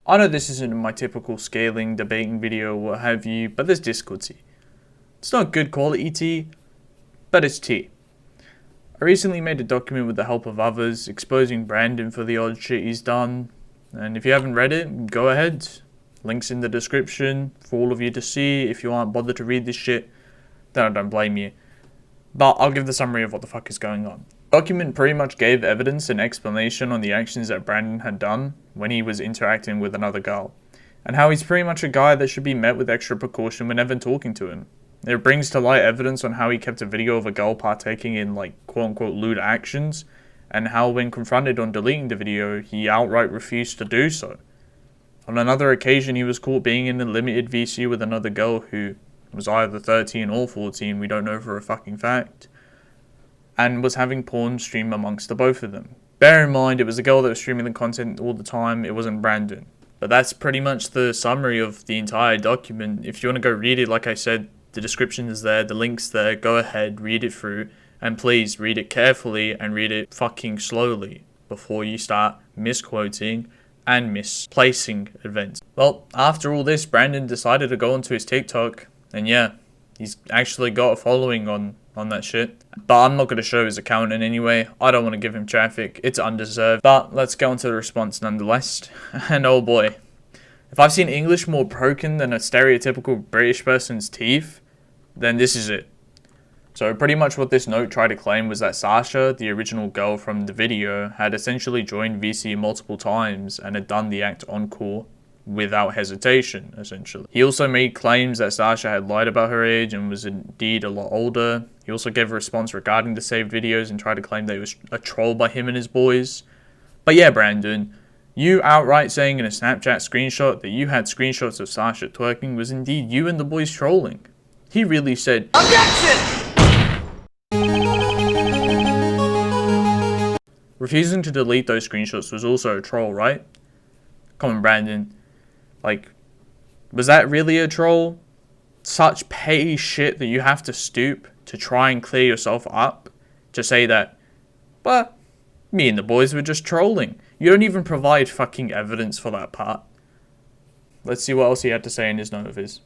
I know this isn't my typical scaling, debating video or what have you, but there's Discord tea. It's not good quality tea, but it's tea. I recently made a document with the help of others, exposing Brandon for the odd shit he's done, and if you haven't read it, go ahead. Links in the description for all of you to see. If you aren't bothered to read this shit, then I don't blame you. But I'll give the summary of what the fuck is going on. The document pretty much gave evidence and explanation on the actions that Brandon had done when he was interacting with another girl, and how he's pretty much a guy that should be met with extra precaution whenever talking to him. It brings to light evidence on how he kept a video of a girl partaking in quote-unquote lewd actions, and how when confronted on deleting the video, he outright refused to do so. On another occasion, he was caught being in a limited VC with another girl who was either 13 or 14, we don't know for a fucking fact, and was having porn stream amongst the both of them. Bear in mind, it was a girl that was streaming the content all the time, it wasn't Brandon. But that's pretty much the summary of the entire document. If you want to go read it, like I said, the description is there, the link's there, go ahead, read it through, and please read it carefully and read it fucking slowly before you start misquoting and misplacing events. Well, after all this, Brandon decided to go onto his TikTok, and yeah, he's actually got a following on that shit. But I'm not going to show his account in any way. I don't want to give him traffic. It's undeserved. But let's go into the response nonetheless. And oh boy, if I've seen English more broken than a stereotypical British person's teeth, then this is it. So pretty much what this note tried to claim was that Sasha, the original girl from the video, had essentially joined VC multiple times and had done the act on call without hesitation, essentially. He also made claims that Sasha had lied about her age and was indeed a lot older. He also gave a response regarding the saved videos and tried to claim that it was a troll by him and his boys. But yeah, Brandon, you outright saying in a Snapchat screenshot that you had screenshots of Sasha twerking was indeed you and the boys trolling. He really said, "Objection!" Refusing to delete those screenshots was also a troll, right? Come on, Brandon. Was that really a troll? Such petty shit that you have to stoop to try and clear yourself up to say that, but me and the boys were just trolling. You don't even provide fucking evidence for that part. Let's see what else he had to say in his note of his.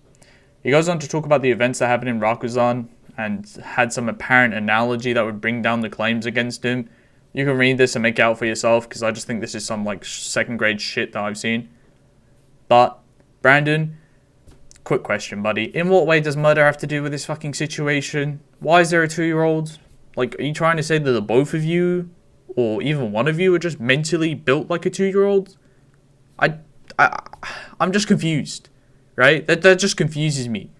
He goes on to talk about the events that happened in Rakuzan and had some apparent analogy that would bring down the claims against him. You can read this and make it out for yourself, because I just think this is some second grade shit that I've seen. But, Brandon, quick question, buddy. In what way does murder have to do with this fucking situation? Why is there a 2-year-old? Are you trying to say that the both of you, or even one of you, are just mentally built like a 2-year-old? I'm just confused, right? That just confuses me.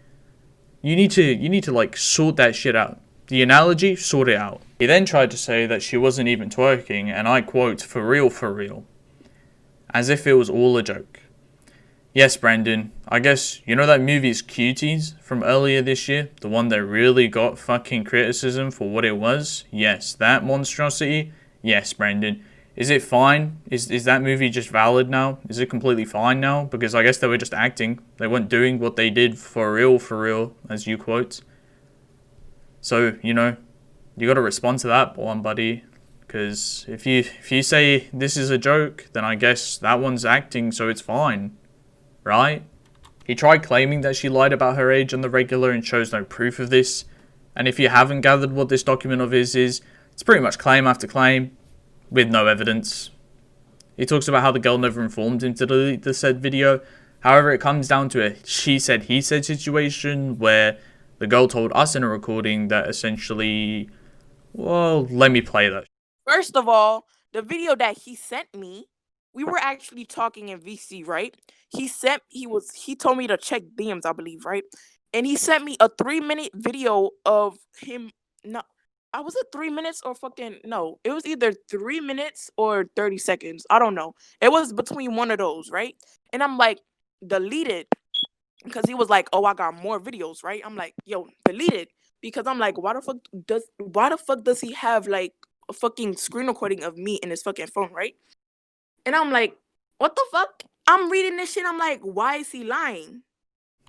You need to sort that shit out. The analogy, sort it out. He then tried to say that she wasn't even twerking, and I quote, for real, as if it was all a joke. Yes, Brandon, I guess, you know that movie's Cuties from earlier this year? The one that really got fucking criticism for what it was? Yes, that monstrosity? Yes, Brandon. Is it fine? Is that movie just valid now? Is it completely fine now? Because I guess they were just acting. They weren't doing what they did for real, as you quote. So, you gotta respond to that one, buddy. Because if you say this is a joke, then I guess that one's acting, so it's fine. Right? He tried claiming that she lied about her age on the regular and shows no proof of this. And if you haven't gathered what this document of his is, it's pretty much claim after claim, with no evidence. He talks about how the girl never informed him to delete the said video. However, it comes down to a she said, he said situation where the girl told us in a recording that essentially, well, let me play that. First of all, the video that he sent me, we were actually talking in VC, right? He told me to check DMs, I believe, right? And he sent me a 3-minute video of him. No, was it 3 minutes or no? It was either 3 minutes or 30 seconds. I don't know. It was between one of those, right? And I'm like, delete it. Because he was like, oh, I got more videos, right? I'm like, yo, delete it. Because I'm like, why the fuck does he have a fucking screen recording of me in his fucking phone, right? And I'm like, what the fuck? I'm reading this shit. I'm like, why is he lying?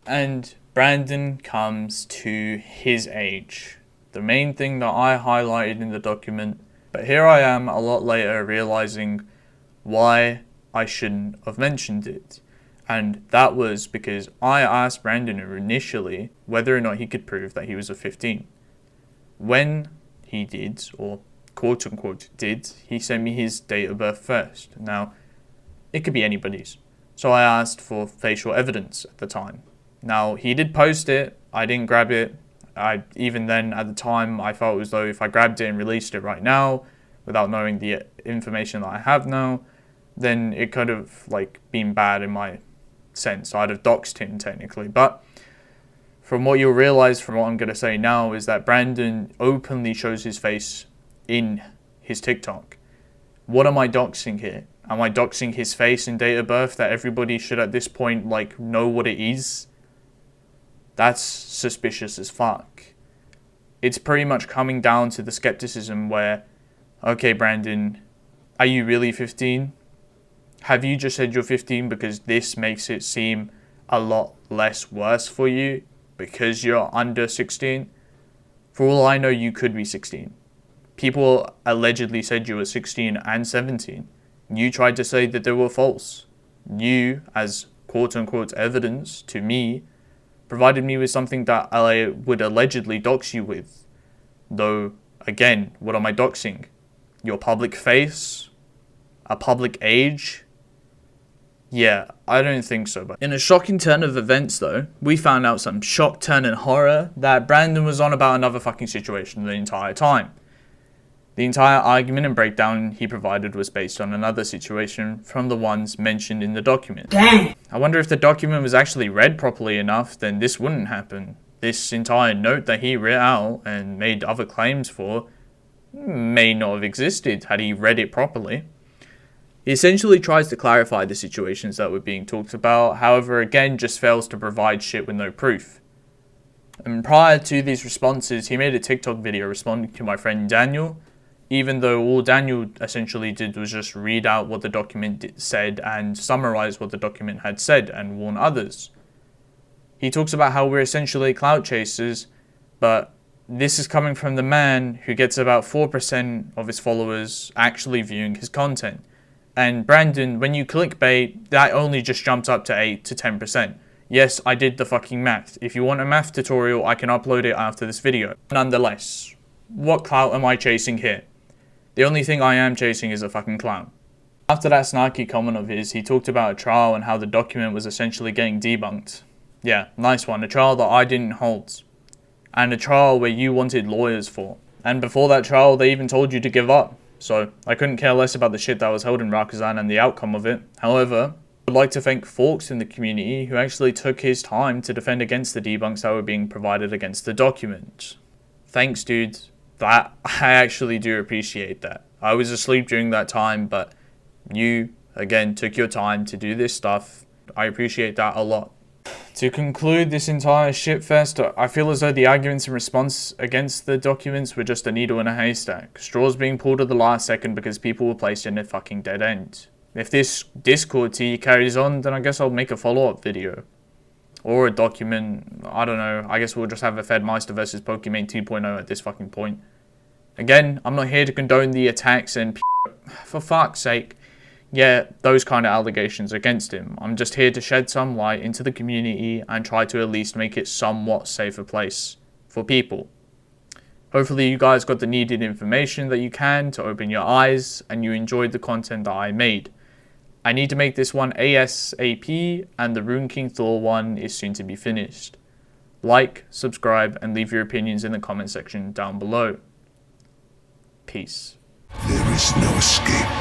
And Brandon comes to his age. The main thing that I highlighted in the document. But here I am a lot later realizing why I shouldn't have mentioned it. And that was because I asked Brandon initially whether or not he could prove that he was a 15. When he did, or quote unquote did, he sent me his date of birth first. Now, it could be anybody's. So I asked for facial evidence at the time. Now, he did post it. I didn't grab it. Even then, at the time, I felt as though if I grabbed it and released it right now, without knowing the information that I have now, then it could have been bad in my sense. I'd have doxed him technically. But from what you'll realize from what I'm going to say now is that Brandon openly shows his face in his TikTok. What am I doxing here? Am I doxing his face and date of birth that everybody should at this point know what it is? That's suspicious as fuck. It's pretty much coming down to the skepticism where, okay, Brandon, are you really 15? Have you just said you're 15 because this makes it seem a lot less worse for you because you're under 16? For all I know, you could be 16. People allegedly said you were 16 and 17. You tried to say that they were false. You, as quote-unquote evidence to me, provided me with something that I would allegedly dox you with. Though, again, what am I doxing? Your public face? A public age? Yeah, I don't think so. But in a shocking turn of events, though, we found out some shock, turn, and horror that Brandon was on about another fucking situation the entire time. The entire argument and breakdown he provided was based on another situation from the ones mentioned in the document. Dang. I wonder if the document was actually read properly enough, then this wouldn't happen. This entire note that he wrote out and made other claims for may not have existed had he read it properly. He essentially tries to clarify the situations that were being talked about, however again just fails to provide shit with no proof. And prior to these responses, he made a TikTok video responding to my friend Daniel, even though all Daniel essentially did was just read out what the document said and summarize what the document had said and warn others. He talks about how we're essentially clout chasers, but this is coming from the man who gets about 4% of his followers actually viewing his content. And Brandon, when you clickbait, that only just jumps up to 8 to 10%. Yes, I did the fucking math. If you want a math tutorial, I can upload it after this video. Nonetheless, what clout am I chasing here? The only thing I am chasing is a fucking clown. After that snarky comment of his, he talked about a trial and how the document was essentially getting debunked. Yeah, nice one. A trial that I didn't hold. And a trial where you wanted lawyers for. And before that trial, they even told you to give up. So, I couldn't care less about the shit that was held in Rakuzan and the outcome of it. However, I would like to thank Forks in the community who actually took his time to defend against the debunks that were being provided against the document. Thanks, dudes. That, I actually do appreciate that. I was asleep during that time, but you, again, took your time to do this stuff. I appreciate that a lot. To conclude this entire shitfest, I feel as though the arguments in response against the documents were just a needle in a haystack. Straws being pulled at the last second because people were placed in a fucking dead end. If this Discord tea carries on, then I guess I'll make a follow-up video. Or a document, I don't know, I guess we'll just have a Fedmeister versus Pokimane 2.0 at this fucking point. Again, I'm not here to condone the attacks and for fuck's sake, yeah, those kind of allegations against him. I'm just here to shed some light into the community and try to at least make it somewhat safer place for people. Hopefully you guys got the needed information that you can to open your eyes and you enjoyed the content that I made. I need to make this one ASAP and the Rune King Thor one is soon to be finished. Like, subscribe and leave your opinions in the comment section down below. Peace. There is no escape.